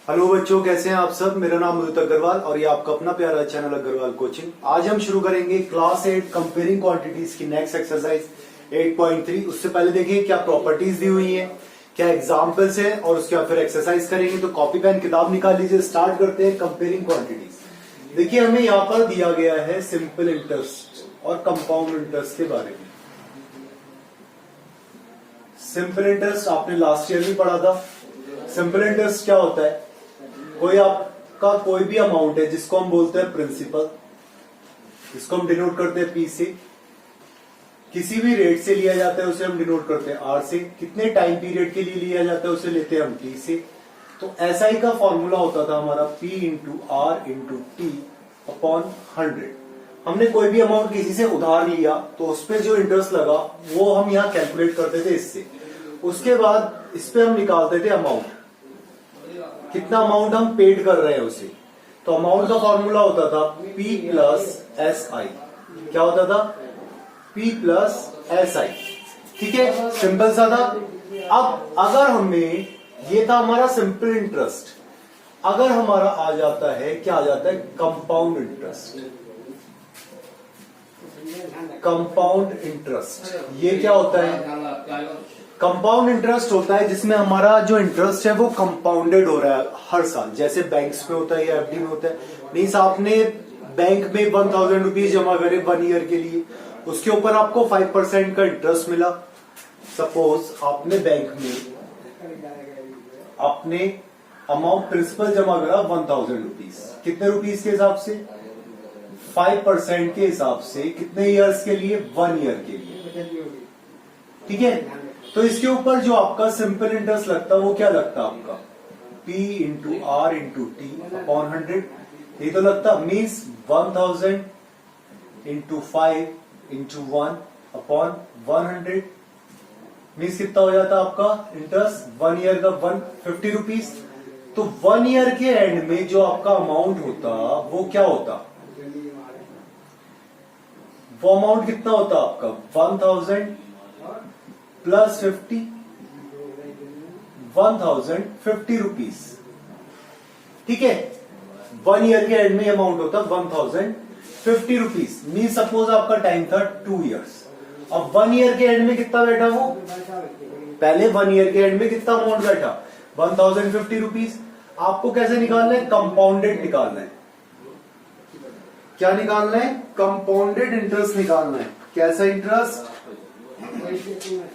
Hello बच्चों, कैसे हैं आप सब। मेरा नाम उदित अग्रवाल और ये आपका अपना प्यारा चैनल अग्रवाल कोचिंग। आज हम शुरू करेंगे क्लास 8 कंपेयरिंग क्वांटिटीज की नेक्स्ट एक्सरसाइज 8.3। उससे पहले देखिए क्या प्रॉपर्टीज दी हुई है, क्या एग्जाम्पल्स है और उसके बाद फिर एक्सरसाइज करेंगे। तो कॉपी पेन किताब निकाल लीजिए, स्टार्ट करते हैं कंपेयरिंग क्वांटिटीज। देखिए हमें यहाँ पर दिया गया है सिंपल इंटरेस्ट और कंपाउंड इंटरेस्ट के बारे में। सिंपल इंटरेस्ट आपने लास्ट ईयर भी पढ़ा था। सिंपल इंटरेस्ट क्या होता है, कोई आपका कोई भी अमाउंट है जिसको हम बोलते हैं प्रिंसिपल, जिसको हम डिनोट करते हैं पी से, किसी भी रेट से लिया जाता है उसे हम डिनोट करते हैं आर से, कितने टाइम पीरियड के लिए लिया जाता है उसे लेते हैं हम टी से। तो एसआई का फॉर्मूला होता था हमारा P into R into T upon 100। हमने कोई भी अमाउंट किसी से उधार लिया तो उस पर जो इंटरेस्ट लगा वो हम यहाँ कैलकुलेट करते थे इससे। उसके बाद इस पे हम निकालते थे अमाउंट, कितना अमाउंट हम पेड कर रहे हैं उसे। तो अमाउंट का फॉर्मूला होता था P प्लस एस आई। क्या होता था? P plus S I. ठीक है, सिंपल सा था। अब अगर हमें, ये था हमारा सिंपल इंटरेस्ट, अगर हमारा आ जाता है, क्या आ जाता है, कंपाउंड इंटरेस्ट। कंपाउंड इंटरेस्ट ये क्या होता है? कंपाउंड इंटरेस्ट होता है जिसमें हमारा जो इंटरेस्ट है वो कंपाउंडेड हो रहा है हर साल, जैसे बैंक्स में होता है या एफडी में होता है। मीन्स आपने बैंक में 1000 रुपीज जमा करे 1 ईयर के लिए, उसके ऊपर आपको 5% का इंटरेस्ट मिला। सपोज आपने बैंक में अपने अमाउंट प्रिंसिपल जमा करा 1000 रुपीज, कितने रुपीज के हिसाब से? 5% के हिसाब से। कितने ईयर्स के लिए? 1 ईयर के लिए। ठीक है, तो इसके ऊपर जो आपका सिंपल इंटरेस्ट लगता है वो क्या लगता है आपका? P into R into T upon 100। ये तो लगता means 1000 into 5 into 1 upon 100 means कितना हो जाता आपका इंटरेस्ट? 1 ईयर का 150 रुपीज। तो 1 ईयर के एंड में जो आपका अमाउंट होता वो क्या होता? वो अमाउंट कितना होता आपका? 1000 प्लस 50, 1050 रुपीज। ठीक है, 1 ईयर के एंड में अमाउंट होता 1050 रुपीज। मीन सपोज आपका टाइम था 2 इयर्स। अब 1 ईयर के एंड में कितना बैठा वो? पहले 1 ईयर के एंड में कितना अमाउंट बैठा? 1050 रुपीज। आपको कैसे निकालना है? कंपाउंडेड निकालना है। क्या निकालना है? कंपाउंडेड इंटरेस्ट निकालना है। कैसा इंटरेस्ट?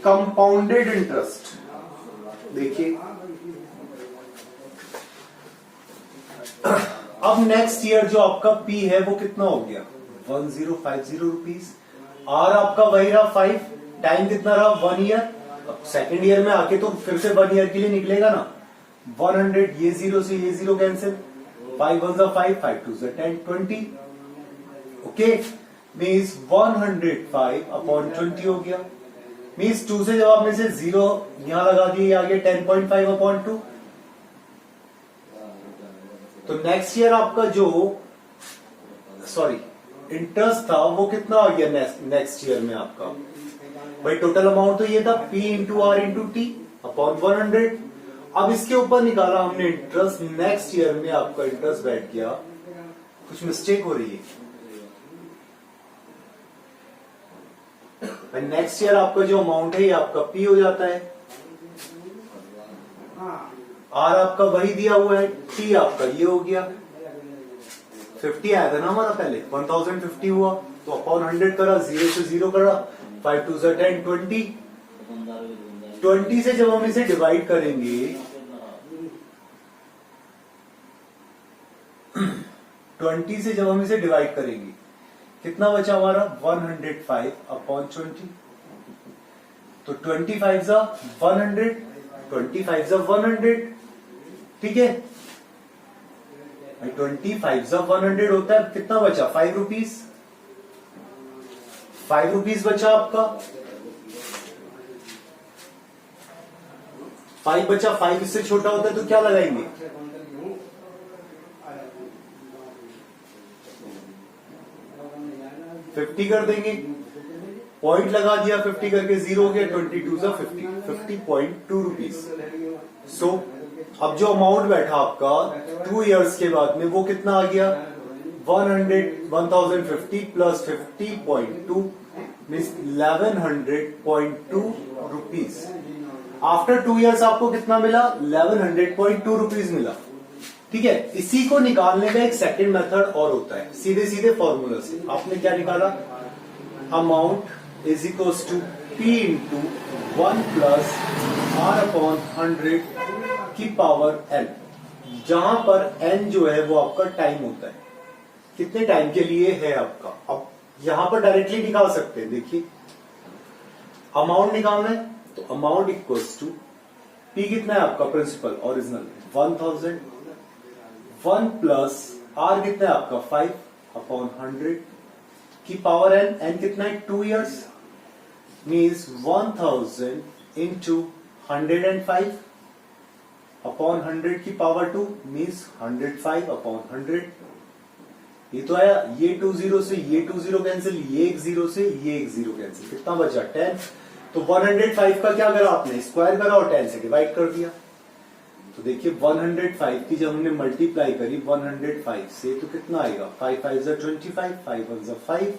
Compounded interest. देखिए अब नेक्स्ट ईयर जो आपका P है वो कितना हो गया? 1050 रुपीज। आर आपका वही रहा 5, टाइम कितना रहा? 1 ईयर। अब सेकेंड ईयर में आके तो फिर से 1 ईयर के लिए निकलेगा ना। 100, ये 0 से ये 0 कैंसिल, 5 1 5, 5 2 10, 20। ओके, मीन्स 105 अपॉन 20 हो गया। मीन्स 2 से जब आपने से 0 यहां लगा दिए, आगे 10.5 अपॉन 2। तो नेक्स्ट ईयर आपका जो इंटरेस्ट था वो कितना आ गया नेक्स्ट ईयर में आपका? भाई टोटल अमाउंट तो ये था P into R into T upon 100। अब इसके ऊपर निकाला हमने इंटरेस्ट, नेक्स्ट ईयर में आपका इंटरेस्ट बैठ गया। कुछ मिस्टेक हो रही है। नेक्स्ट ईयर आपका जो अमाउंट है ये आपका P हो जाता है, आर आपका वही दिया हुआ है, T आपका ये हो गया। 50 आया था ना हमारा पहले, 1050 हुआ तो अपॉन 100 करा, 0 से 0 करा, 5 2 10, 20। 20 से जब हम इसे डिवाइड करेंगे 20 से जब हम इसे डिवाइड करेंगे कितना बचा हमारा? 105 अपॉन 20। तो 25 जा 100, 25 जा 100। ठीक है, 25 जा 100 होता है। कितना बचा? 5 रुपीज। 5 रुपीज बचा आपका। 5 बचा, 5 इससे छोटा होता है तो क्या लगाएंगे? 50 कर देंगे। पॉइंट लगा दिया 50 करके, 0 हो गया, 22 50 50.2 रुपीज। सो अब जो अमाउंट बैठा आपका 2 इयर्स के बाद में वो कितना आ गया 1050 plus 50.2 means 1100.2 rupees. After 2 years आपको कितना मिला 1100.2 रुपीज मिला। ठीक है, इसी को निकालने का एक सेकंड मेथड और होता है, सीधे सीधे फॉर्मूला से। आपने क्या निकाला, amount is equals to P into 1 plus R upon 100 की पावर n, जहां पर n जो है वो आपका टाइम होता है, कितने टाइम के लिए है आपका। अब यहां पर डायरेक्टली निकाल सकते हैं, देखिए अमाउंट निकालना है तो अमाउंट इक्वल्स टू P कितना है आपका प्रिंसिपल ओरिजिनल 1000, 1 प्लस R कितना है आपका 5 अपॉन 100 की पावर n, n कितना है 2 इयर्स, मीन्स 1000 इंटू 105 अपॉन 100 की पावर 2 मीन्स 105 अपॉन 100। ये तो आया, ये 2 0 से ये 2 0 कैंसिल, ये 1 0 से ये 1 0 कैंसिल, कितना बचा 10। तो 105 का क्या करा आपने, स्क्वायर करा और 10 से डिवाइड कर दिया। तो देखिए 105 की जब हमने मल्टीप्लाई करी 105 से तो कितना आएगा 5 5 जा 25, 5 1 जा 5,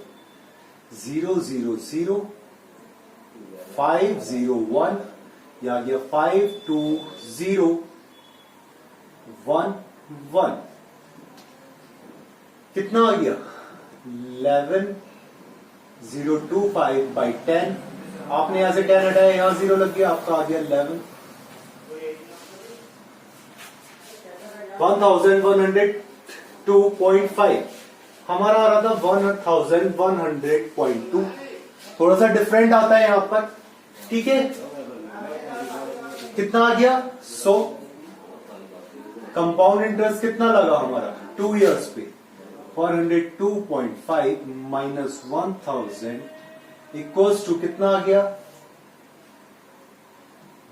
0 0 0 5 0 1, यह आ गया 5 2 0 1 1, कितना आ गया 11025 बाई 10। आपने यहां से 10 हटाया, यहां 0 लग गया, आपका आ गया 11। 1102.5 हमारा आ रहा था 1100.2, थोड़ा सा डिफरेंट आता है यहां पर। ठीक है, कितना आ गया 100। कंपाउंड इंटरेस्ट कितना लगा हमारा 2 इयर्स पे, 102.5 माइनस 1000 इक्वल्स टू कितना आ गया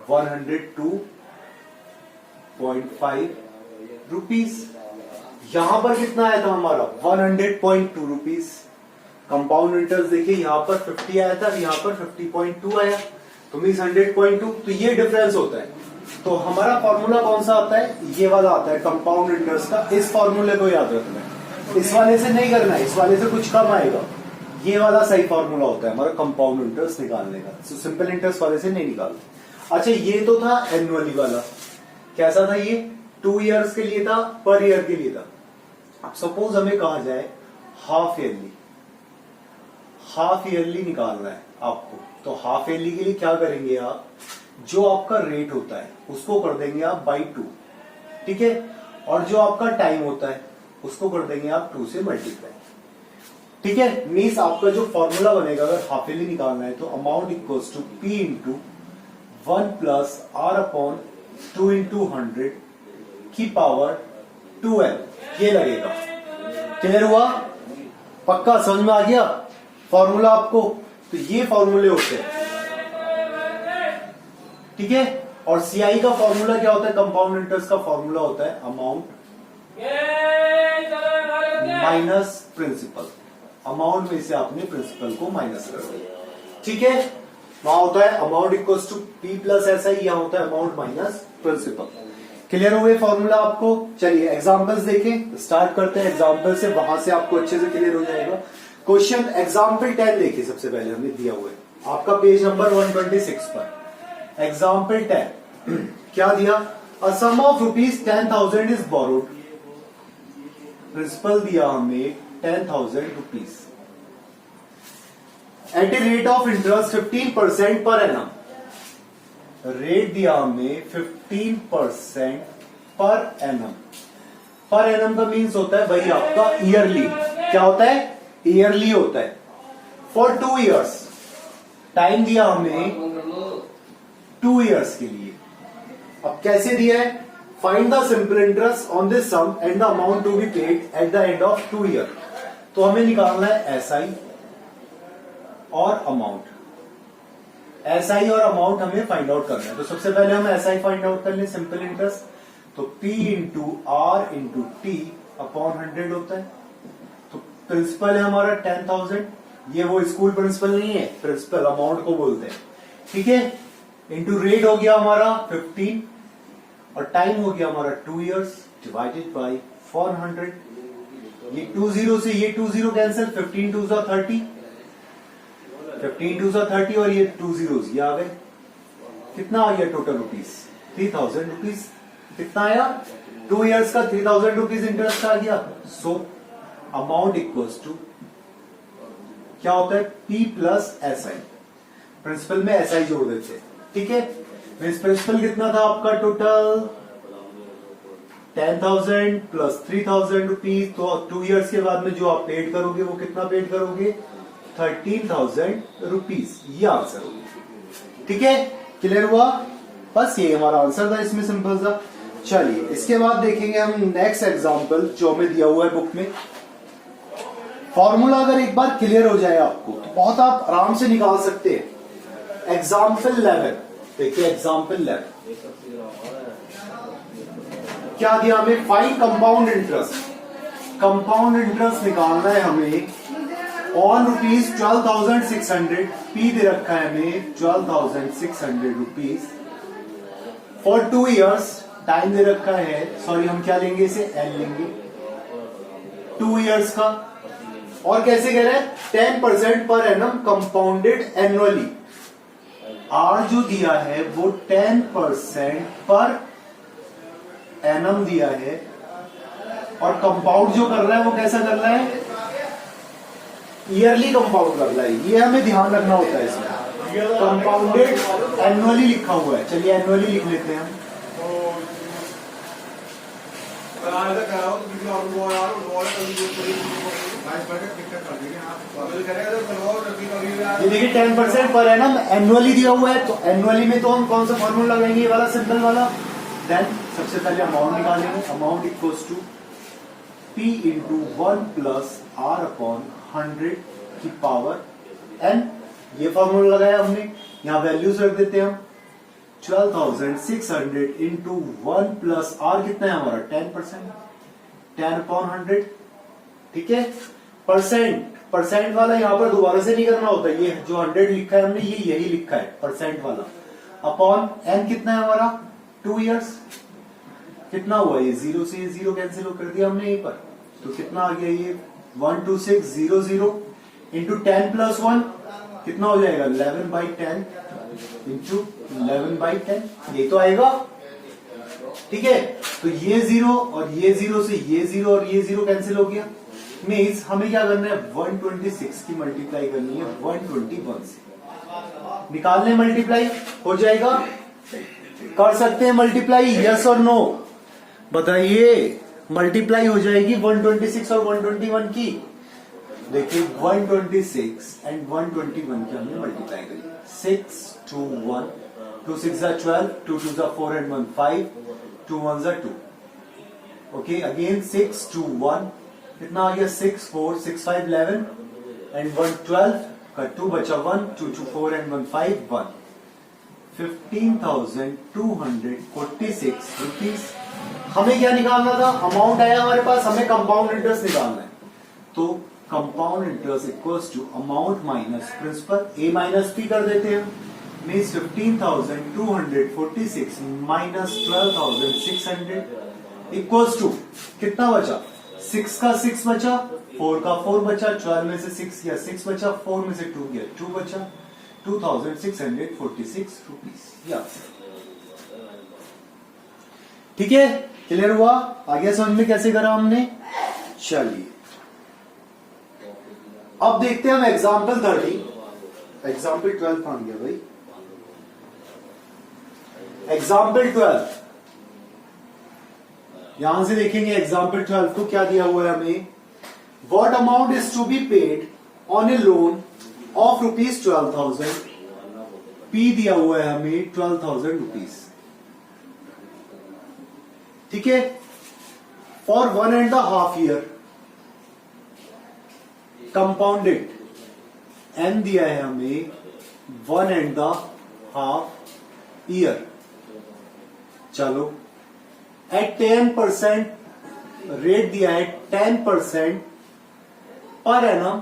102.5 रुपीस। यहां पर कितना आया था हमारा 100.2 रुपीस। कंपाउंड इंटरेस्ट देखिए यहां पर 50 आया था, यहां पर 50.2 आया, तो मीन्स 100.2। तो ये डिफरेंस होता है। तो हमारा फॉर्मूला कौन सा आता है, ये वाला आता है कंपाउंड इंटरेस्ट का। इस फॉर्मूले को याद रखना है, इस वाले से नहीं करना है, इस वाले से कुछ कम आएगा। ये वाला सही फॉर्मूला होता है हमारा कंपाउंड इंटरेस्ट निकालने का। तो सिंपल इंटरेस्ट वाले से नहीं निकालना। अच्छा, ये तो था एनुअली वाला, कैसा था ये 2 इयर्स के लिए था, पर ईयर के लिए था। अब सपोज हमें कहा जाए हाफ ईयरली निकालना है आपको, तो हाफ ईयरली के लिए क्या करेंगे आप, जो आपका रेट होता है उसको कर देंगे आप बाई 2, ठीक है, और जो आपका टाइम होता है उसको कर देंगे आप 2 से मल्टीप्लाई। ठीक है, मीन्स आपका जो फॉर्मूला बनेगा अगर हाफ ईयरली निकालना है तो amount equals to P into 1 plus R upon 2 into 100 की पावर 2L, ये लगेगा। क्लियर हुआ, पक्का समझ में आ गया फॉर्मूला आपको। तो ये फॉर्मूले होते हैं, ठीक है। और CI का फॉर्मूला क्या होता है, कंपाउंड इंटरेस्ट का फॉर्मूला होता है अमाउंट माइनस प्रिंसिपल। अमाउंट में से आपने प्रिंसिपल को माइनस कर दिया, ठीक है। वहां होता है amount equals to P plus SI, यहां होता है अमाउंट माइनस प्रिंसिपल। क्लियर हुए फॉर्मूला आपको। चलिए एग्जांपल्स देखें, स्टार्ट करते हैं एग्जांपल से, वहां से आपको अच्छे से क्लियर हो जाएगा। क्वेश्चन एग्जांपल 10 देखिए, सबसे पहले हमने दिया हुआ है आपका पेज नंबर 126 पर। एग्जांपल 10 क्या दिया, a sum of ₹10,000 is borrowed. Principal दिया हमें 10,000 rupees at a rate of interest 15% per annum. Rate दिया हमें 15% पर एनम। पर एनम का मीन्स होता है भाई आपका ईयरली, क्या होता है ईयरली होता है। फॉर 2 इयर्स, टाइम दिया हमें 2 इयर्स के लिए। अब कैसे दिया है, find the simple interest on this sum and the amount to be paid at the end of 2 year. तो हमें निकालना है SI और अमाउंट। SI और अमाउंट हमें फाइंड आउट करना है। तो सबसे पहले हम SI फाइंड आउट कर लें, सिंपल इंटरेस्ट। तो P into R into T upon 100 होता है। तो प्रिंसिपल है हमारा 10,000, ये वो स्कूल प्रिंसिपल नहीं है, प्रिंसिपल अमाउंट को बोलते हैं, ठीक है। इंटू रेट हो गया हमारा 15 और टाइम हो गया हमारा 2 years डिवाइडेड बाई 400। ये 20 से ये 20 कैंसिल, 15 2 30, 15 2 30 और ये 2 zeros ये आ गए। कितना आ गया टोटल रुपीस? 3000 रुपीज। कितना आया? 2 years का 3000 रुपीज इंटरेस्ट आ गया। सो अमाउंट इक्वल्स टू क्या होता है? P plus SI। प्रिंसिपल में SI जोड़ देते हैं, ठीक है। प्रिंसिपल कितना था आपका टोटल? 10,000 plus 3,000 rupees. तो 2 years के बाद में जो आप पेड करोगे वो कितना पेड करोगे? 13,000 रुपीज। ये आंसर होगा, ठीक है। क्लियर हुआ? बस ये हमारा आंसर था इसमें, सिंपल सा। चलिए इसके बाद देखेंगे हम नेक्स्ट एग्जांपल जो हमें दिया हुआ है बुक में। फॉर्मूला अगर एक बार क्लियर हो जाए आपको तो बहुत आप आराम से निकाल सकते हैं। एग्जाम्पल 11 देखिए, एग्जाम्पल 11 क्या दिया हमें? Find compound interest. Compound interest निकालना है हमें ऑन रुपीज 12,600। पी दे रखा है हमें 12,600 रुपीज फॉर 2 years। टाइम दे रखा है, सॉरी हम क्या लेंगे इसे? एल लेंगे, 2 years का। और कैसे कह रहे हैं? 10% per annum compounded annually. Are जो दिया है वो 10% पर एनम दिया है, और कंपाउंड जो कर रहा है वो कैसा कर रहा है? ईयरली कंपाउंड कर रहा है। ये हमें ध्यान रखना होता है इसमें। कंपाउंडेड एनुअली लिखा हुआ है, चलिए एनुअली लिख लेते हैं हम। ये देखिए 10% पर एनम एनुअली दिया हुआ है, तो एनुअली में तो हम कौन सा फॉर्मूला लगाएंगे? ये वाला सिंपल वाला। देन सबसे पहले अमाउंट निकालेंगे। Amount equals to P into 1 plus R upon 100 की पावर n। ये फॉर्मूला लगाया हमने, यहां वैल्यूज रख देते हैं हम। 12,600 इंटू 1 प्लस R कितना है हमारा? 10%, 10 अपॉन 100, ठीक है। परसेंट वाला यहां पर दोबारा से नहीं करना होता, ये जो 100 लिखा है हमने ये यही लिखा है परसेंट वाला। अपॉन n कितना है हमारा? 2 years। कितना हुआ? ये 0 से ये 0 कैंसिल कर दिया हमने यहीं पर, तो कितना आ गया? ये 12600 इंटू 10 प्लस 1 कितना हो जाएगा? 11/10 इंटू 11/10, ये तो आएगा, ठीक है। तो ये 0 और ये 0 से ये 0 और ये 0 कैंसिल हो गया। मीन्स हमें क्या करना है? 126 की मल्टीप्लाई करनी है 121 से। निकालने मल्टीप्लाई हो जाएगा? कर सकते हैं मल्टीप्लाई? यस और नो बताइए। मल्टीप्लाई हो जाएगी 126 और 121 की। देखिए 126 एंड 121 की हमने मल्टीप्लाई करी। 6 2 1 2 6 12 2 2 4 and 1 5 2 1 2। ओके अगेन 6 2 1 कितना आ गया? 6 4 6 5 11 एंड 1 12 का 2 बचा 1 2 2 4 and 1 5 1। 15,246 रुपीज। हमें क्या निकालना था? अमाउंट आया हमारे पास, हमें कंपाउंड इंटरेस्ट निकालना है। तो compound interest equals to amount minus principal, A minus P कर देते हैं। मीन्स 15,246 माइनस 12,600 इक्वल्स टू कितना बचा? 6 का 6 बचा, 4 का 4 बचा, 12 में से 6 गया 6 बचा, 4 में से 2 गया 2 बचा, 2,646 रुपीज। ठीक है, क्लियर हुआ? आगे समझ में कैसे करा हमने? चलिए अब देखते हैं हम एग्जाम्पल 30। एग्जाम्पल 12 कहां गया भाई? एग्जाम्पल 12 यहां से देखेंगे। एग्जाम्पल 12 को क्या दिया हुआ है हमें? What amount is to be paid on a loan of ₹12,000। P दिया हुआ है हमें 12,000 रुपीज, ठीक है, फॉर 1.5 year कंपाउंडेड। एन दिया है हमें 1.5 year। चलो एट 10% रेट दिया है 10% पर एनम।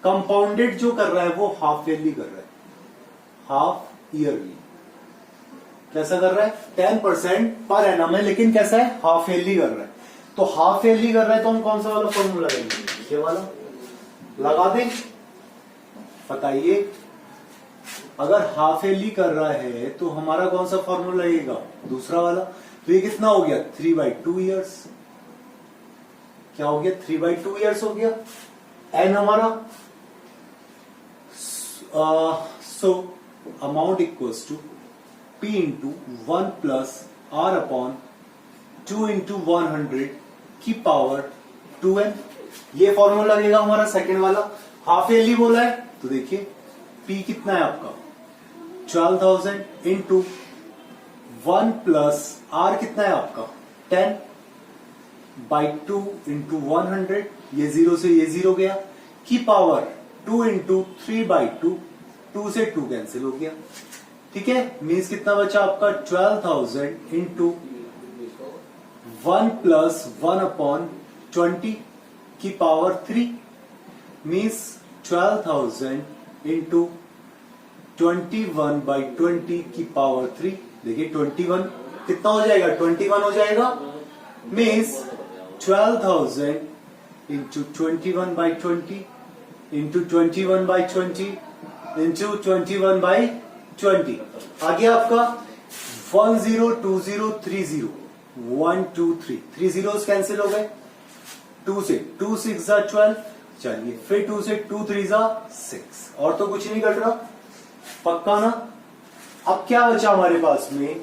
कंपाउंडेड जो कर रहा है वो हाफ ईयरली कर रहा है, हाफ ईयरली। कैसा कर रहा है 10% पर एनम है, लेकिन कैसा है हाफ ईयरली कर रहा है। तो हाफ ईयरली कर रहा है तो हम कौन सा वाला फॉर्मूला लगाएंगे, ये वाला लगा दें। बताइए अगर हाफ ईयरली कर रहा है तो हमारा कौन सा फॉर्मूला लगेगा, दूसरा वाला। तो ये कितना हो गया 3/2 ईयर्स, क्या हो गया 3/2 ईयर्स हो गया एन हमारा। So amount equals to P into 1 plus R upon 2 into 100 की पावर 2n। ये फॉर्मूला लगेगा हमारा सेकंड वाला। हाफ ईयरली बोला है तो देखिए P कितना है आपका 12,000 इंटू 1 प्लस R कितना है आपका 10/2 इंटू 100, ये 0 से ये 0 गया, की पावर 2 इंटू 3/2, 2 से 2 कैंसिल हो गया। ठीक है, मीन्स कितना बचा आपका 12,000 इंटू 1 प्लस 1 अपॉन 20 की पावर 3, मीन्स 12,000 इंटू 21/20 की पावर 3। देखिए 21 कितना हो जाएगा 21 हो जाएगा, मीन्स 12,000 इंटू 21/20 इंटू 21/20 इंटू 21/20 आ गया आपका 102030 1 2 3, 3 zeros कैंसिल हो गए, 2 से 2 6 12, चलिए फिर 2 से 2 3 6, और तो कुछ नहीं कट रहा, पक्का ना। अब क्या बचा हमारे पास में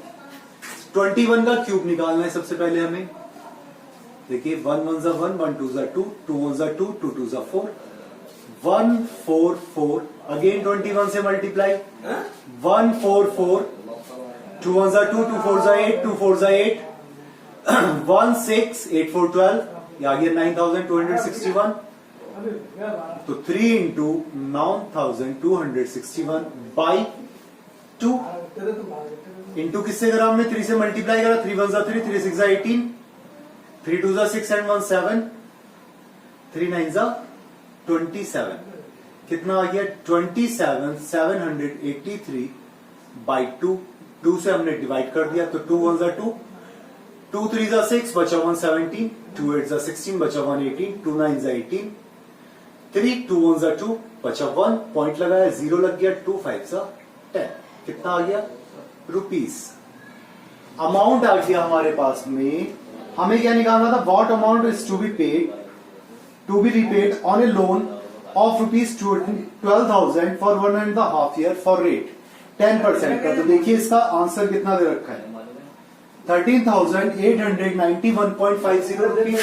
21 का क्यूब निकालना है सबसे पहले हमें। देखिए 1 1 1, 1 2 2, 2 1 2, 2 2 4, 1 4 4, अगेन 21 से मल्टीप्लाई 1 4 4, 2 1 2, 2 4 8, 2 4 8, 1 6 8 4 12, ये आ गया 9,261। तो 3 इंटू 9,261 बाई 2 इंटू किससे करा हमने 3 से मल्टीप्लाई करा, 3 1 3, 3 6 18, 3 2 6 एंड 1 7, 3 9 27, कितना आ गया 27,783 बाई 2। 2 से हमने डिवाइड कर दिया तो 2 1 2, 2 3 6 बचा 117, 2 8 16 बचा 118, 2 9 18, 3 2 1 2 बचा 1, पॉइंट लगाया 0 लग गया, 2 5 10, कितना आ गया रुपीस। अमाउंट आ गया हमारे पास में, हमें क्या निकालना था, what amount is to be repaid on a loan of ₹12,000 for 1.5 year for rate 10% का। तो देखिए इसका आंसर कितना दे रखा है 13,891.50 रुपीज,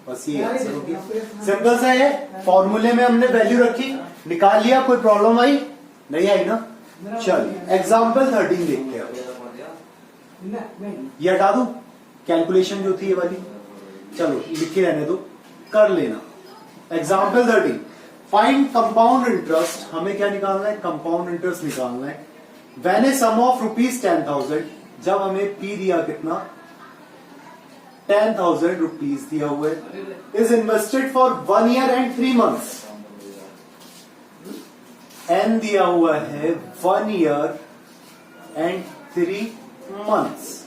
बस ये आंसर होगी। सिंपल सा है, फॉर्मूले में हमने वैल्यू रखी, निकाल लिया, कोई प्रॉब्लम आई नहीं आई ना। चलिए एग्जाम्पल 13 देखते हैं। ये हटा दो, कैलकुलेशन जो थी ये वाली, चलो लिखे रहने दो, कर लेना। Example 13, find compound interest. हमें क्या निकालना है, कंपाउंड इंटरेस्ट निकालना है। व्हेन ए सम ऑफ ₹10,000, जब हमें P दिया कितना 10,000 रुपीज दिया हुआ है, is invested for 1 year and 3 months. N दिया हुआ है 1 ईयर एंड 3 मंथ्स,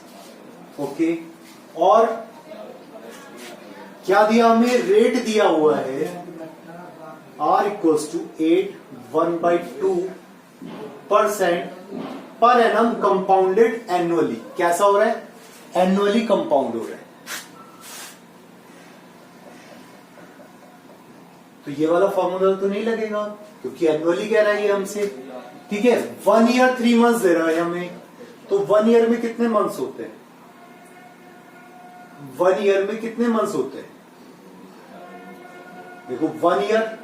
ओके। और क्या दिया हमें, रेट दिया हुआ है R equals to 8 1/2% per annum compounded annually. कैसा हो रहा है, एनुअली कंपाउंड हो रहा है। तो ये वाला फॉर्मूला तो नहीं लगेगा क्योंकि एनुअली कह रहा है ये हमसे, ठीक है। 1 ईयर 3 मंथ्स दे रहा है हमें, तो 1 ईयर में कितने मंथ्स होते हैं, 1 ईयर में कितने मंथ्स होते हैं, देखो 1 ईयर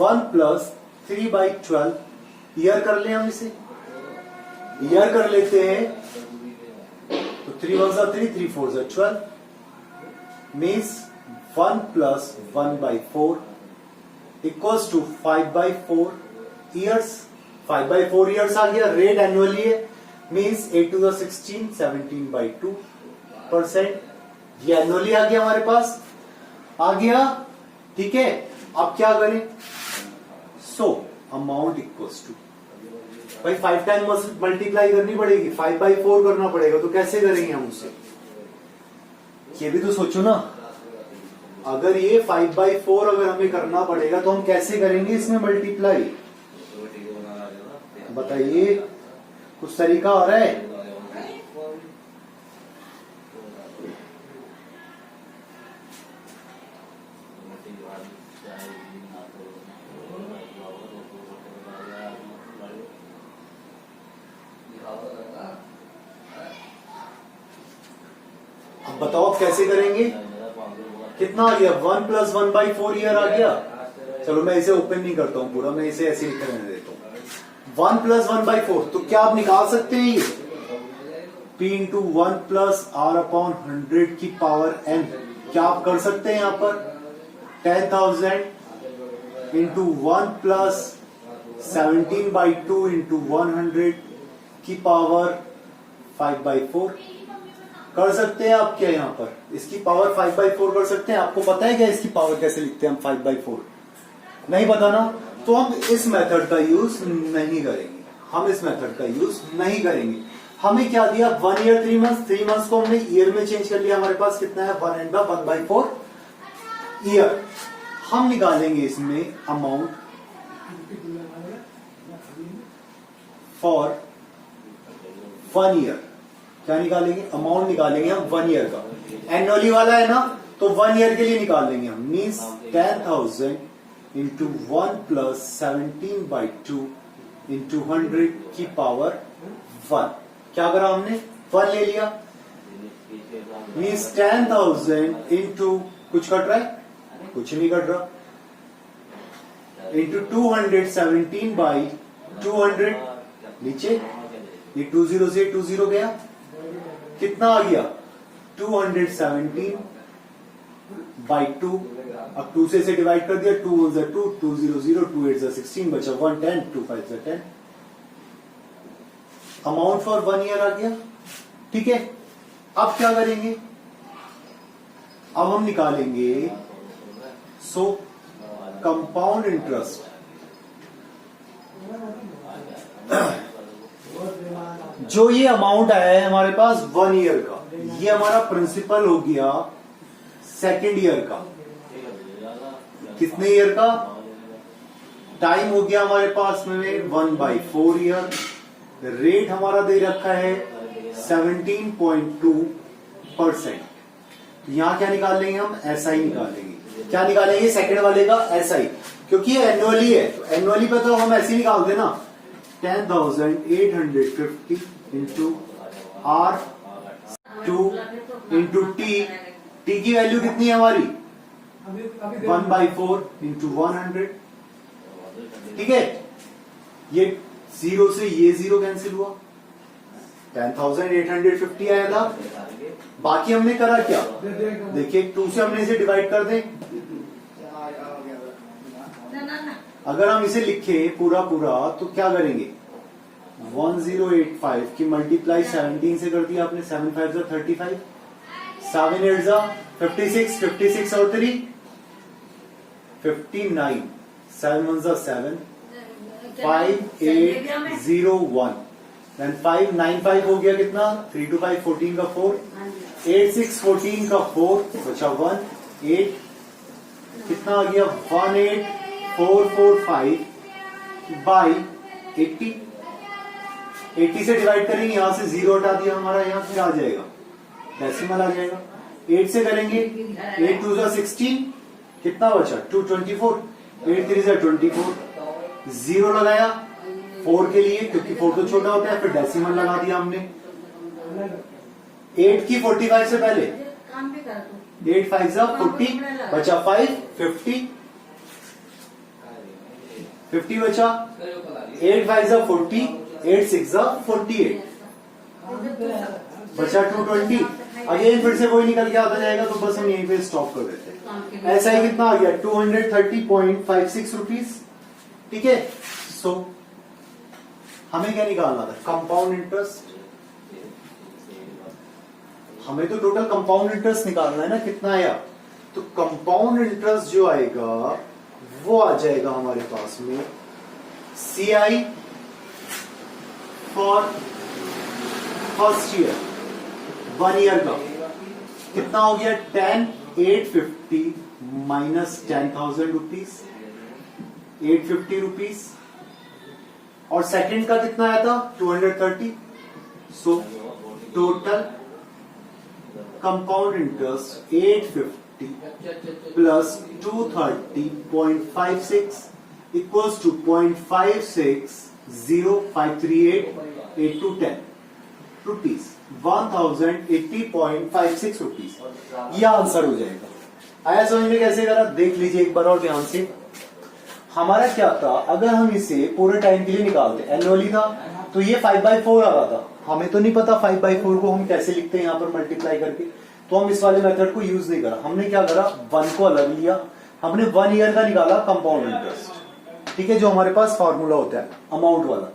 1 प्लस 3/12 ईयर कर ले, हम इसे ईयर कर लेते हैं। तो 3 1 3, 3 4 12, means 1 plus 1/4 equals two 5/4 years. 5/4 years आ गया, रेट एनुअली है, मीन्स 8 2 16, 17/2%। ये एनुअली आ गया हमारे पास, आ गया, ठीक है। अब क्या करें, सो अमाउंट इक्वल्स टू भाई 5 टाइम मल्टीप्लाई करनी पड़ेगी, 5/4 करना पड़ेगा, तो कैसे करेंगे हम उसे? ये भी तो सोचो ना, अगर ये 5/4 अगर हमें करना पड़ेगा तो हम कैसे करेंगे इसमें मल्टीप्लाई? बताइए, कुछ तरीका आ रहा है? अब बताओ आप कैसे करेंगे? कितना आ गया? 1 + 1/4 ईयर आ गया। चलो मैं इसे ओपन नहीं करता हूं पूरा, मैं इसे ऐसे लिख रहने देता हूं। 1 + 1/4, तो क्या आप निकाल सकते हैं ये? P × 1 + R/100 की पावर n, क्या आप कर सकते हैं यहां पर? 10,000 × 1 + 17/2 × 100 की पावर 5/4 कर सकते हैं आप क्या? यहां पर इसकी पावर 5/4 कर सकते हैं। आपको पता है क्या इसकी पावर कैसे लिखते हैं हम 5/4? नहीं पता ना? तो हम इस मेथड का यूज नहीं करेंगे, हम इस मेथड का यूज नहीं करेंगे। हमें क्या दिया? 1 ईयर 3 मंथ्स, 3 मंथ्स को हमने ईयर में चेंज कर लिया। हमारे पास कितना है? 1 × 1/4 ईयर। हम निकालेंगे इसमें अमाउंट फॉर 1 ईयर। क्या निकालेंगे? अमाउंट निकालेंगे हम 1 ईयर का। एनुअली वाला है ना, तो 1 ईयर के लिए निकाल लेंगे हम। मीन्स 10,000 × 1 + 17/2 × 100 की पावर 1। क्या करा हमने? 1 ले लिया। मीन्स 10,000 × कुछ कट रहा है? कुछ नहीं कट रहा। × 217/200 नीचे, ये 20 से 20 गया, कितना आ गया? 217/2। अब 2 से इसे डिवाइड कर दिया, 2 1 2, 2 0 0, 2 8 16, बचा 1 10, 2 5 10। अमाउंट फॉर 1 ईयर आ गया। ठीक है, अब क्या करेंगे? अब हम निकालेंगे कंपाउंड इंटरेस्ट। जो ये अमाउंट आया है हमारे पास 1 ईयर का, ये हमारा प्रिंसिपल हो गया 2nd ईयर का। कितने ईयर का? टाइम हो गया हमारे पास में 1/4 ईयर। रेट हमारा दे रखा है 17.2%। यहां क्या निकाल लेंगे हम? SI निकाल लेंगे। क्या निकालेंगे? सेकंड वाले का SI, क्योंकि ये एनुअली है, तो एनुअली पे तो हम ऐसे ही निकाल देना। 10,850 × R2 × T। T की वैल्यू कितनी है हमारी? 1/4 × 100। ठीक है, ये 0 से ये 0 कैंसिल हुआ, 10,850 आया था। बाकी हमने करा क्या? देखिए 2 से हमने इसे डिवाइड कर दें। अगर हम इसे लिखें पूरा पूरा तो क्या करेंगे? 1085 की मल्टीप्लाई 17 से कर दिया आपने। 7 5 35, 7 8 56, 56 और 3 59, 7 1 7, 5801, देन 595 हो गया कितना? 3 2 5 14 का 4, 8 6 14 का 4, बचा 1 8, कितना आ गया? 18445 बाई 80। 80 से डिवाइड करेंगे, यहां से 0 हटा दिया हमारा, यहां फिर आ जाएगा डेसिमल आ जाएगा। 8 से करेंगे, 8 2 16, कितना बचा? 224, 8 3 24, 0 लगाया 4 के लिए, क्योंकि 4 तो छोटा होता है, फिर डेसिमल लगा दिया हमने। 8 की 45 से पहले 8 5 40, बचा 5 50, 50 बचा, 8 5 40, 8 6 48, बचा 220। अगेन फिर से वही निकल के आता जाएगा, तो बस हम यहीं पे स्टॉप कर देते हैं। ऐसा ही कितना आ गया? 230.56 रुपीज। ठीक है, सो हमें क्या निकालना था? Compound interest. हमें तो टोटल कंपाउंड इंटरेस्ट निकालना है ना, कितना आया? तो कंपाउंड इंटरेस्ट जो आएगा वो आ जाएगा हमारे पास में CI for first year, 1 year का कितना हो गया 10,850 माइनस 10,000 रुपीज, 850 रुपीज। और सेकंड का कितना आया था 230। So total compound interest 850 plus 230.56 equals to 0.560538 rupees, 1080.56 rupees. यह आंसर हो जाएगा। आया समझ में कैसे करा? देख लीजिए एक बार और ध्यान से। हमारा क्या था, अगर हम इसे पूरे टाइम के लिए निकालते, एनुअली था तो ये 5/4 आ रहा था। हमें तो नहीं पता 5/4 को हम कैसे लिखते हैं यहाँ पर मल्टीप्लाई करके, तो हम इस वाले मेथड को यूज नहीं करा। हमने क्या करा, 1 को अलग लिया, हमने 1 ईयर का निकाला कंपाउंड इंटरेस्ट, ठीक है, जो हमारे पास फॉर्मूला होता है अमाउंट वाला।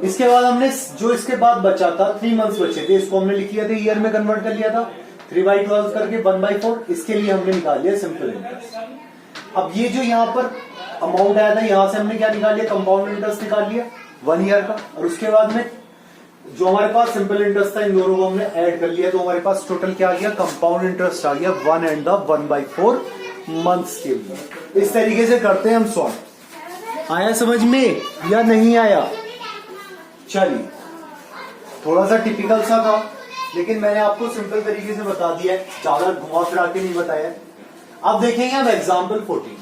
इसके बाद हमने जो इसके बाद बचा था 3 मंथ्स बचे थे, इसको हमने लिख लिया था, ईयर में कन्वर्ट कर लिया था 3/12 करके 1/4। इसके लिए हमने निकाल लिया सिंपल इंटरेस्ट। अब ये जो यहाँ पर अमाउंट आया था, यहां से हमने क्या निकाल लिया, कंपाउंड इंटरेस्ट निकाल लिया 1 ईयर का। और उसके बाद में जो हमारे पास सिंपल इंटरेस्ट था, इन दोनों को हमने ऐड कर लिया, तो हमारे पास टोटल क्या आ गया, कंपाउंड इंटरेस्ट आ गया 1 एंड द 1/4 मंथ्स के लिए। इस तरीके से करते हैं हम सॉल्व। आया समझ में या नहीं आया? चलिए, थोड़ा सा टिपिकल सा था, लेकिन मैंने आपको सिंपल तरीके से बता दिया है, ज्यादा घुमा फिरा के नहीं बताया। अब देखेंगे हम एग्जाम्पल 14।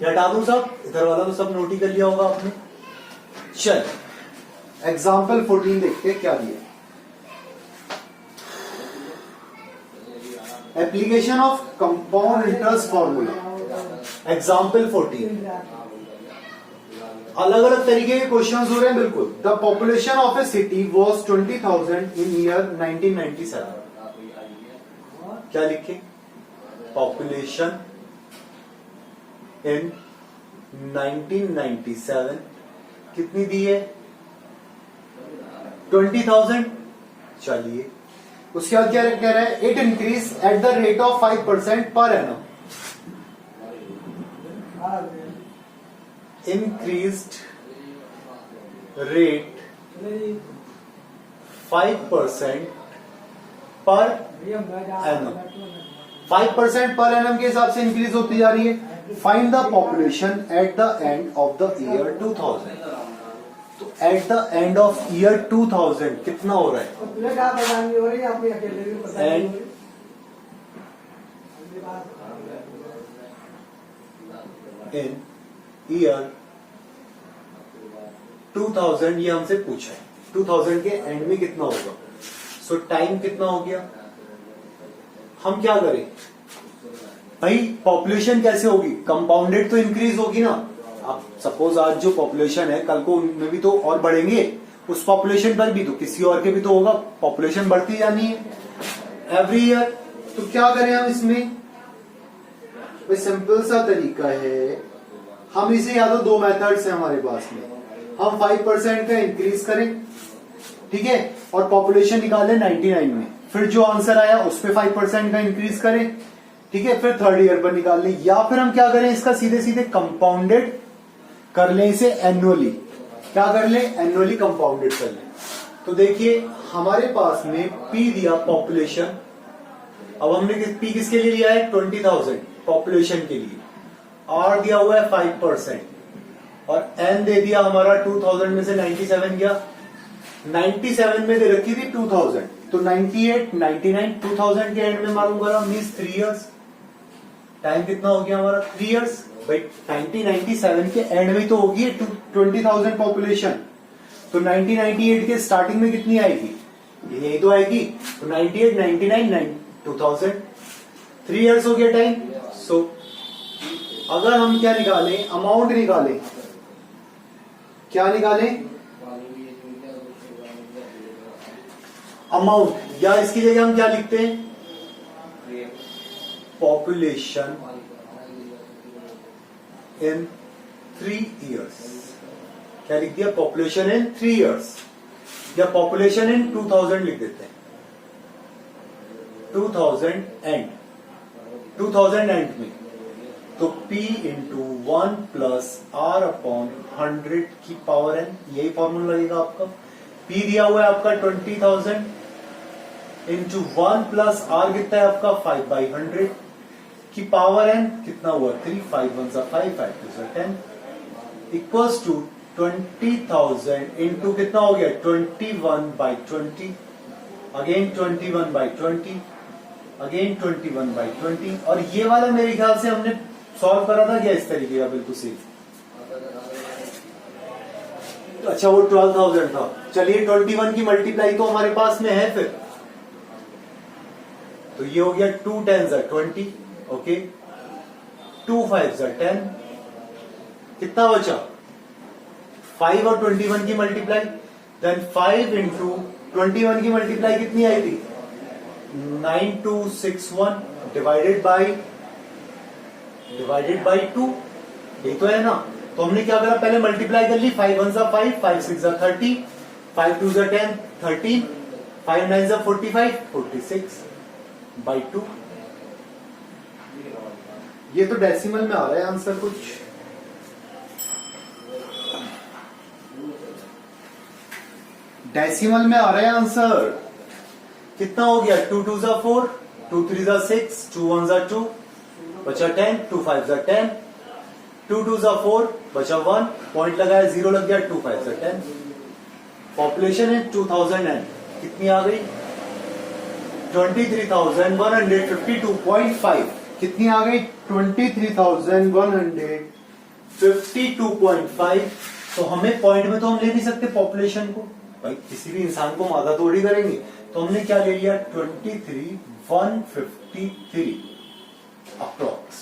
हटा दूं सब, इधर वाला तो सब नोट ही कर लिया होगा आपने। चल एग्जाम्पल 14 देखते हैं क्या दिया। Application of compound interest formula, example 14। अलग अलग तरीके के क्वेश्चंस हो रहे हैं बिल्कुल। The population of A city was 20,000 in year 1997। क्या लिखे, पॉपुलेशन इन 1997 कितनी दी है, 20,000। चलिए, उसके बाद क्या कह रहा है, it increase at the rate of 5% per annum. increased rate 5% per annum. 5% per annum के हिसाब से इंक्रीज होती जा रही है। Find the population at the end of the year 2000। तो eight the end of year 2000 कितना हो रहा है, एंड इन ईयर 2000 ये हमसे पूछा है, 2000 के एंड में कितना होगा। सो टाइम कितना हो गया, हम क्या करें भाई, पॉपुलेशन कैसे होगी, कंपाउंडेड तो इंक्रीज होगी ना। अब सपोज आज जो पॉपुलेशन है, कल को उनमें भी तो और बढ़ेंगे, उस पॉपुलेशन पर भी तो किसी और के भी तो होगा, पॉपुलेशन बढ़ती जानी है एवरी ईयर। तो क्या करें हम इसमें, सिंपल सा तरीका है, हम इसे या तो 2 मेथड्स हैं हमारे पास में, हम 5% का इंक्रीज करें, ठीक है, और पॉपुलेशन निकालें 99 में, फिर जो आंसर आया उस पे 5% का इंक्रीज करें, ठीक है, फिर 3rd ईयर पर निकाल लें। या फिर हम क्या करें, इसका सीधे सीधे कंपाउंडेड कर लें, इसे एनुअली क्या कर लें, एनुअली कंपाउंडेड कर लें। तो देखिए हमारे पास में P दिया पॉपुलेशन, अब हमने P किसके लिए लिया है, 20,000 पॉपुलेशन के लिए, R दिया हुआ है 5% और N दे दिया हमारा 2000 में से 97 गया, 97 में दे रखी थी 2000, तो 98, 99, 2000 के एंड में मालूम करा, मीन्स 3 इयर्स। टाइम कितना हो गया हमारा, 3 इयर्स। भाई 1997 के एंड में तो होगी 20,000 पॉपुलेशन, तो 1998 के स्टार्टिंग में कितनी आएगी, यही तो आएगी, तो 98, 99, 2000, 3 इयर्स हो गया टाइम। सो अगर हम क्या निकालें, अमाउंट निकालें, क्या निकालें, अमाउंट, या इसकी जगह हम क्या लिखते हैं, पॉपुलेशन इन 3 इयर्स। क्या लिख दिया, पॉपुलेशन इन 3 इयर्स, या पॉपुलेशन इन 2000 लिख देते हैं, 2000 एंड में तो P into 1 plus R upon 100 की पावर n, यही फॉर्मूला लगेगा आपका। P दिया हुआ है आपका 20,000 इंटू 1 प्लस R कितना है आपका 5/100 की पावर n कितना हुआ 3, 5 1 5, 5 2 10 इक्वल्स टू 20,000 इंटू कितना हो गया 21/20, अगेन 21/20, अगेन 21/20, और ये वाला मेरे ख्याल से हमने सॉल्व करा था क्या इस तरीके का, बिल्कुल सही। अच्छा वो 12,000 था, चलिए 21 की मल्टीप्लाई तो हमारे पास में है फिर, तो ये हो गया 2 10 20, ओके 2 5 10, कितना बचा 5 और 21 की मल्टीप्लाई, देन 5 इंटू 21 की मल्टीप्लाई कितनी आई थी 9261 डिवाइडेड बाई 2, ये तो है ना। तो हमने क्या करा, पहले मल्टीप्लाई कर ली, 5 1 5, 5 6 30, 5 2 10 13, 5 9 45, 46 बाई 2। ये तो डेसिमल में आ रहा है आंसर कुछ, डेसिमल में आ रहा है आंसर। कितना हो गया 2 2 4, 2 3 6, 2 1 2, बचा 10, 2 5 10, 2 2 4, बचा 1, पॉइंट लगाया 0 लग गया, 2 5 10। पॉपुलेशन है 2000 कितनी आ गई 23,152.5, कितनी आ गई 23,152.5। तो हमें पॉइंट में तो हम ले नहीं सकते पॉपुलेशन को, भाई किसी भी इंसान को मादा तोड़ी करेंगे, तो हमने क्या ले लिया 23,153 अप्रोक्स,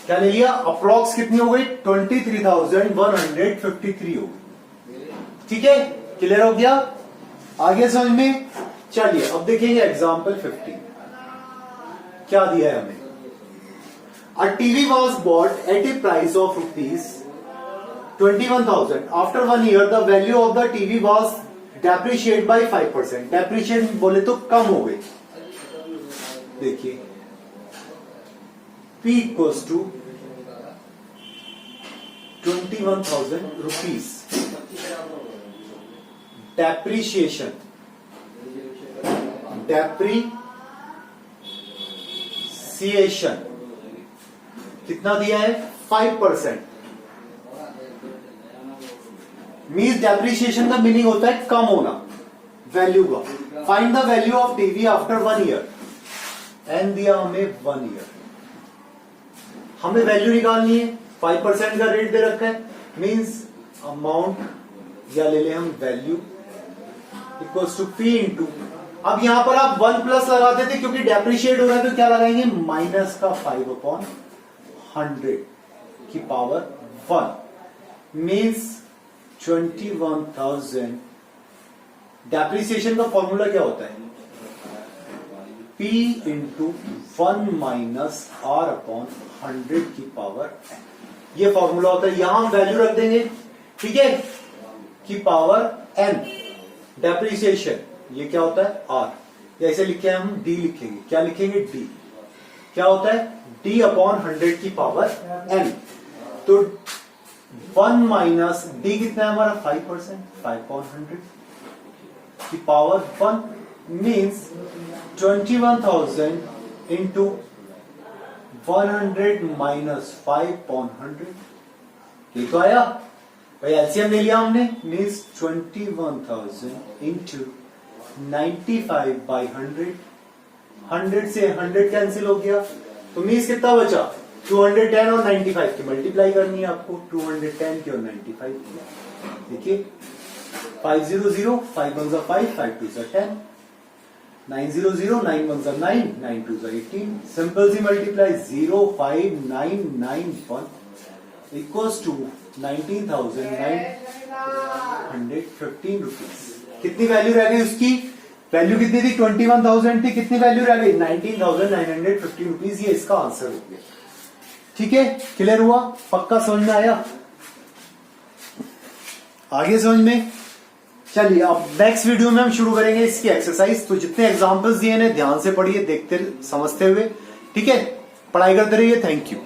क्या ले लिया अप्रोक्स, कितनी हो गई 23,153 हो गई। ठीक है, क्लियर हो गया, आगे समझ में। चलिए अब देखेंगे एग्जाम्पल 15, क्या दिया है हमें। A TV was bought at a price of ₹21,000, after 1 year the value of the TV was depreciate by 5%, depreciate बोले तो कम हो गई। देखिए P equals to 21,000 rupees, depreciation कितना दिया है 5%, मीन्स डेप्रिशिएशन का मीनिंग होता है कम होना वैल्यू का। Find the value of TV after 1 year, n दिया हमें 1 year, हमें वैल्यू निकालनी है, 5% का रेट दे रखा है, मीन्स अमाउंट या ले लें हम value equals to P into, अब यहां पर आप 1 प्लस लगाते थे क्योंकि डेप्रिशिएट हो रहा है, तो क्या लगाएंगे माइनस का 5/100 की पावर 1, मीन्स 21,000। डेप्रिसिएशन का फॉर्मूला क्या होता है P इंटू 1 माइनस R/100 की पावर n, ये फॉर्मूला होता है। यहां हम वैल्यू रख देंगे, ठीक है, की पावर n। डेप्रिसिएशन ये क्या होता है R, या इसे लिखे हम D लिखेंगे, क्या लिखेंगे D, क्या होता है D/100 की पावर n। तो 1 माइनस D कितना है हमारा 5%, 5/100 की पावर 1, मीन्स 21,000 इंटू 100 माइनस 5/100, ये तो आया भाई, एलसीएम ले लिया हमने, मीन्स 21,000 इंटू 95/100, 100 से 100 कैंसिल हो गया, तो मीन्स कितना बचा 210 और 95 की मल्टीप्लाई करनी है आपको, 210 की और 95 की। देखिए 500, 5 1 5, 5 2 10, 900, 9 1 9, 9 2 18, सिंपल सी मल्टीप्लाई 05991 इक्वल्स टू 19,915 रुपीज। कितनी वैल्यू रह गई उसकी, वैल्यू कितनी थी 21,000 थी, कितनी वैल्यू रह गई 19,915 रुपीज, ये इसका आंसर हो गया। ठीक है, क्लियर हुआ, पक्का समझ में आया, आगे समझ में। चलिए अब नेक्स्ट वीडियो में हम शुरू करेंगे इसकी एक्सरसाइज, तो जितने एग्जांपल्स दिए हैं ध्यान से पढ़िए, देखते समझते हुए, ठीक है। पढ़ाई करते रहिए। Thank you.